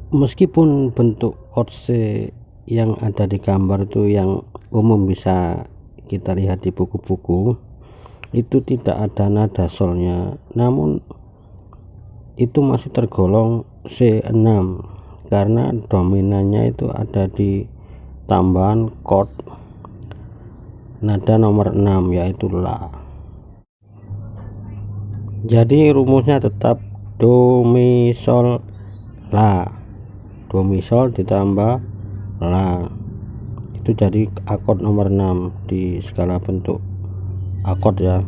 Meskipun bentuk chord C yang ada di gambar itu yang umum bisa kita lihat di buku-buku, itu tidak ada nada solnya, namun itu masih tergolong C6 karena dominannya itu ada di tambahan chord nada nomor 6 yaitu La. Jadi rumusnya tetap do mi sol la, do mi sol ditambah La, itu jadi akord nomor 6 di skala bentuk akord ya.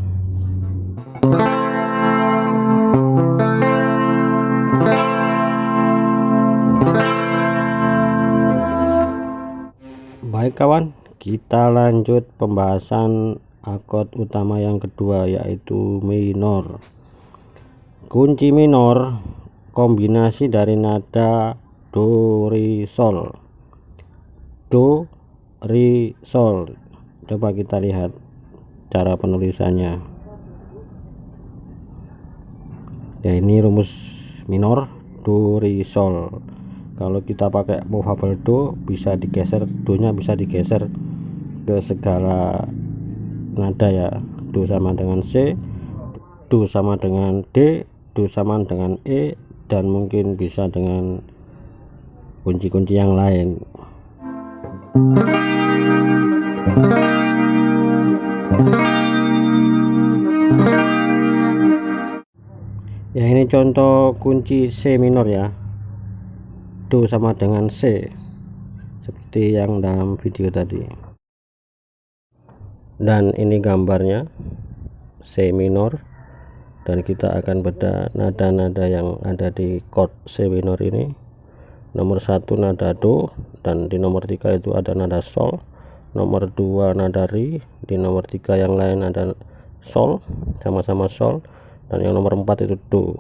Baik kawan, kita lanjut pembahasan akord utama yang kedua yaitu minor. Kunci minor kombinasi dari nada do ri sol. Do ri sol. Coba kita lihat cara penulisannya. Ya, ini rumus minor do ri sol. Kalau kita pakai movable do bisa digeser, do nya bisa digeser ke segala nada ya. Do sama dengan C, do sama dengan D, do sama dengan E, dan mungkin bisa dengan kunci-kunci yang lain. Ya, ini contoh kunci C minor ya. Do sama dengan C seperti yang dalam video tadi, dan ini gambarnya C minor, dan kita akan bedah nada-nada yang ada di chord C minor ini. Nomor 1 nada do, dan di nomor 3 itu ada nada sol, nomor 2 nada ri, di nomor 3 yang lain ada sol, sama-sama sol, dan yang nomor 4 itu do.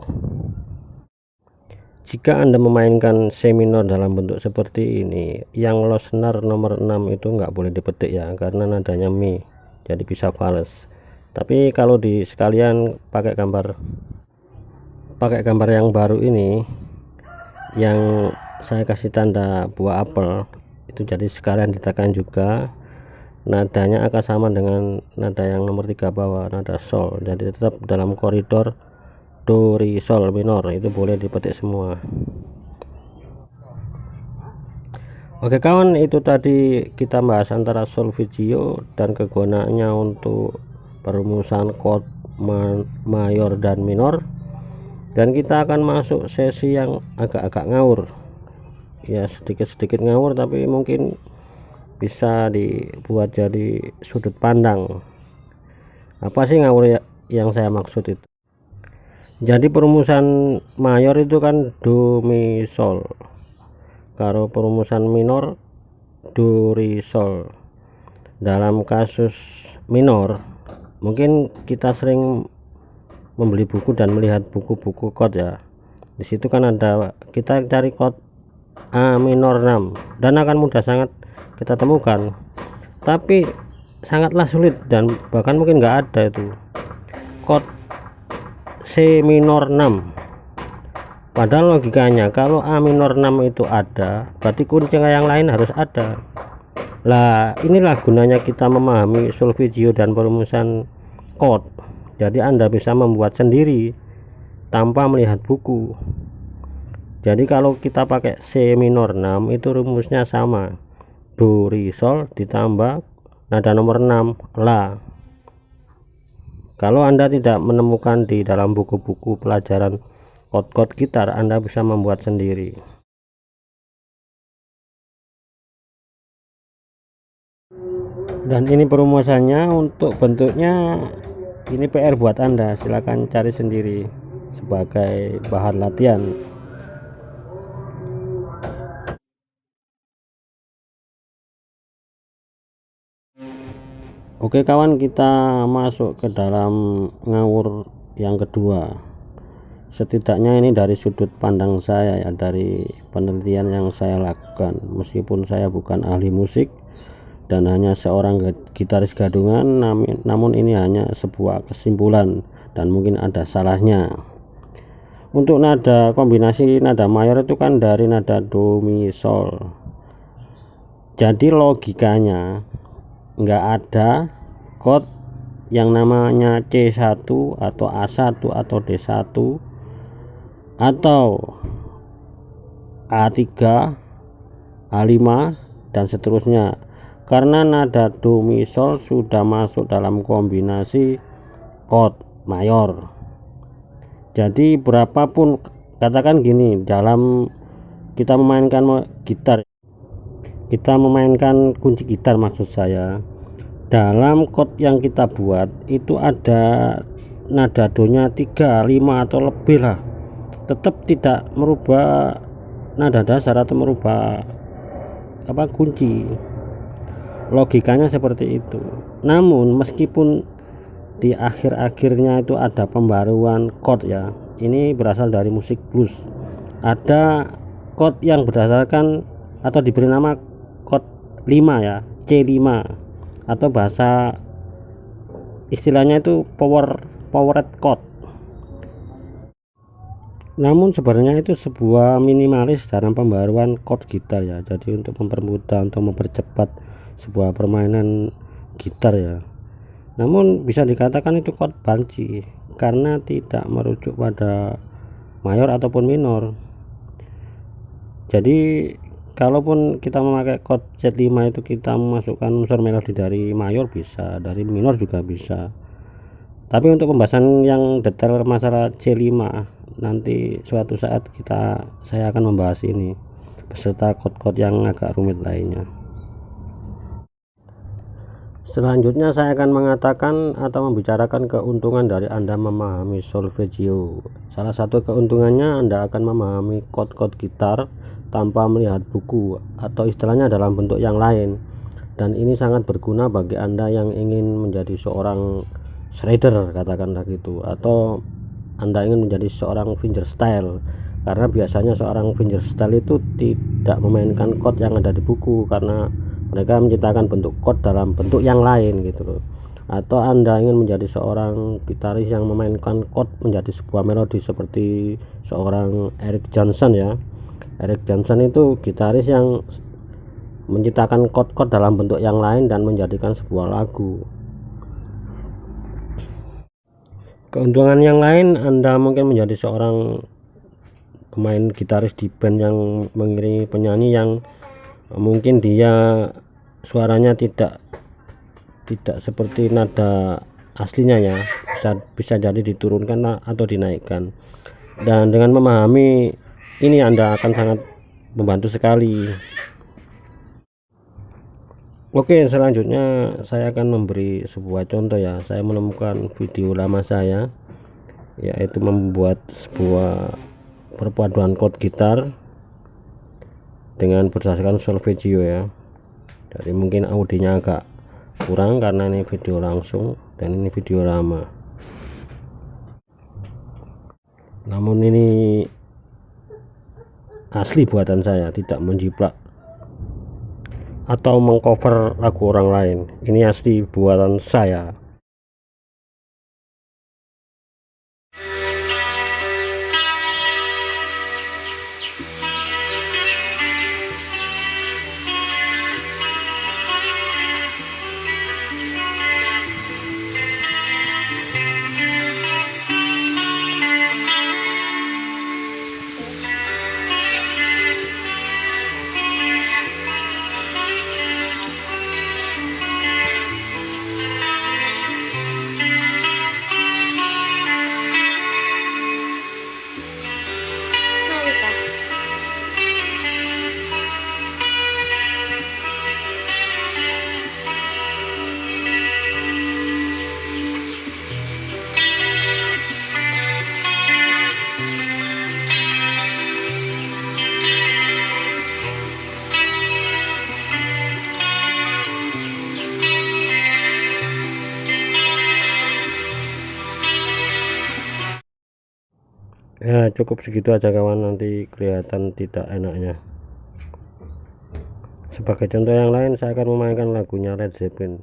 Jika Anda memainkan C minor dalam bentuk seperti ini, yang low snare nomor 6 itu nggak boleh dipetik ya, karena nadanya mi, jadi bisa fals. Tapi kalau di sekalian pakai gambar yang baru ini, yang saya kasih tanda buah apel itu, jadi sekalian ditekan juga, nadanya akan sama dengan nada yang nomor 3 bawah, nada sol, jadi tetap dalam koridor do ri sol minor, itu boleh dipetik semua. Oke kawan, itu tadi kita bahas antara solfeggio dan kegunaannya untuk perumusan chord mayor dan minor, dan kita akan masuk sesi yang agak-agak ngawur ya, sedikit-sedikit ngawur, tapi mungkin bisa dibuat jadi sudut pandang. Apa sih ngawur ya yang saya maksud itu? Jadi perumusan mayor itu kan do mi sol, kalau perumusan minor do ri sol. Dalam kasus minor, mungkin kita sering membeli buku dan melihat buku-buku chord ya. Di situ kan ada, kita cari chord A minor 6 dan akan mudah sangat kita temukan, tapi sangatlah sulit dan bahkan mungkin nggak ada itu chord C minor 6. Padahal logikanya kalau A minor 6 itu ada, berarti kunci yang lain harus ada. Lah, inilah gunanya kita memahami solfeggio dan perumusan chord. Jadi Anda bisa membuat sendiri tanpa melihat buku. Jadi kalau kita pakai C minor 6 itu rumusnya sama, do ri sol ditambah nada nomor 6 La. Kalau Anda tidak menemukan di dalam buku-buku pelajaran chord-chord gitar, Anda bisa membuat sendiri. Dan ini perumusannya, untuk bentuknya ini PR buat Anda, silahkan cari sendiri sebagai bahan latihan. Oke kawan, kita masuk ke dalam ngawur yang kedua. Setidaknya ini dari sudut pandang saya ya, dari penelitian yang saya lakukan. Meskipun saya bukan ahli musik dan hanya seorang gitaris gadungan, namun ini hanya sebuah kesimpulan dan mungkin ada salahnya. Untuk nada kombinasi nada mayor itu kan dari nada do mi sol. Jadi logikanya nggak ada chord yang namanya C1 atau A1 atau D1 atau A3, A5 dan seterusnya, karena nada do mi sol sudah masuk dalam kombinasi chord mayor. Jadi berapapun, katakan gini, dalam kita memainkan gitar, kita memainkan kunci gitar maksud saya, dalam chord yang kita buat itu ada nada do nya 3, 5 atau lebih lah, tetap tidak merubah nada dasar atau merubah kunci. Logikanya seperti itu. Namun meskipun di akhir-akhirnya itu ada pembaruan chord ya, ini berasal dari musik blues, ada chord yang berdasarkan atau diberi nama chord 5 ya, C5, atau bahasa istilahnya itu powered chord. Namun sebenarnya itu sebuah minimalis dalam pembaruan chord gitar ya, jadi untuk mempermudah, untuk mempercepat sebuah permainan gitar ya. Namun bisa dikatakan itu chord banci karena tidak merujuk pada mayor ataupun minor. Jadi kalaupun kita memakai chord C5 itu kita memasukkan unsur melodi dari mayor bisa, dari minor juga bisa. Tapi untuk pembahasan yang detail masalah C5 nanti suatu saat saya akan membahas ini beserta chord-chord yang agak rumit lainnya. Selanjutnya saya akan mengatakan atau membicarakan keuntungan dari Anda memahami solfeggio. Salah satu keuntungannya Anda akan memahami chord-chord gitar tanpa melihat buku atau istilahnya dalam bentuk yang lain, dan ini sangat berguna bagi Anda yang ingin menjadi seorang shredder katakanlah gitu, atau Anda ingin menjadi seorang fingerstyle, karena biasanya seorang fingerstyle itu tidak memainkan chord yang ada di buku karena mereka menciptakan bentuk chord dalam bentuk yang lain gitu loh. Atau Anda ingin menjadi seorang gitaris yang memainkan chord menjadi sebuah melodi seperti seorang Eric Johnson ya. Eric Johnson itu gitaris yang menciptakan chord-chord dalam bentuk yang lain dan menjadikan sebuah lagu. Keuntungan yang lain, Anda mungkin menjadi seorang pemain gitaris di band yang mengiringi penyanyi yang mungkin dia suaranya tidak seperti nada aslinya ya, bisa jadi diturunkan atau dinaikkan, dan dengan memahami ini Anda akan sangat membantu sekali. Oke, selanjutnya saya akan memberi sebuah contoh ya. Saya menemukan video lama saya, yaitu membuat sebuah perpaduan chord gitar dengan berdasarkan solfeggio ya. Jadi mungkin audionya agak kurang karena ini video langsung dan ini video lama. Namun ini asli buatan saya, tidak menjiplak atau mengcover lagu orang lain. Ini asli buatan saya. Ya cukup segitu aja kawan, nanti kelihatan tidak enaknya. Sebagai contoh yang lain saya akan memainkan lagunya Led Zeppelin.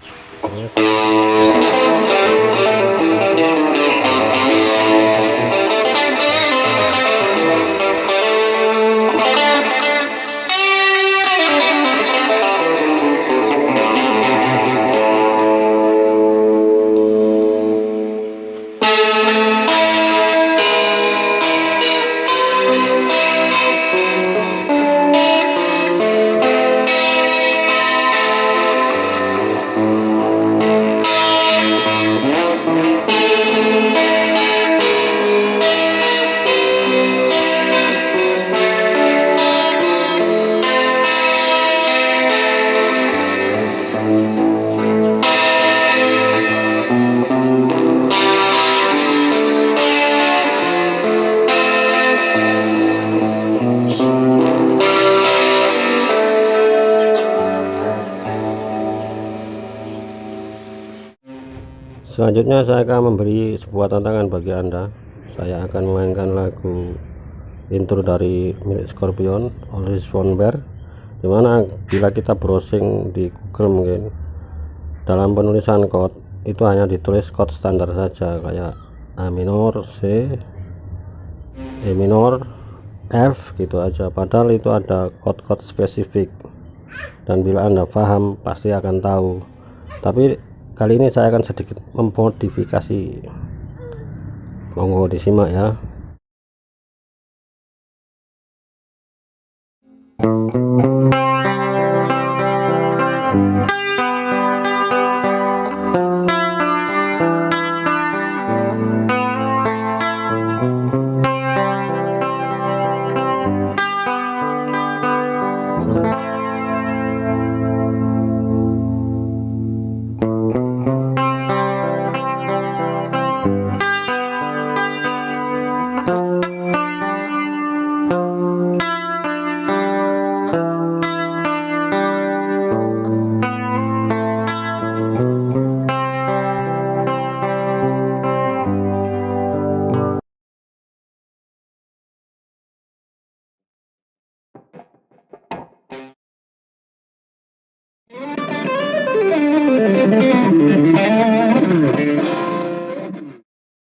Selanjutnya saya akan memberi sebuah tantangan bagi Anda. Saya akan memainkan lagu intro dari milik Scorpion, Always One Bear, dimana bila kita browsing di Google mungkin dalam penulisan chord itu hanya ditulis chord standar saja kayak A minor, C, E minor, F gitu aja, padahal itu ada chord-chord spesifik, dan bila Anda paham pasti akan tahu. Tapi kali ini saya akan sedikit memodifikasi, monggo disimak ya.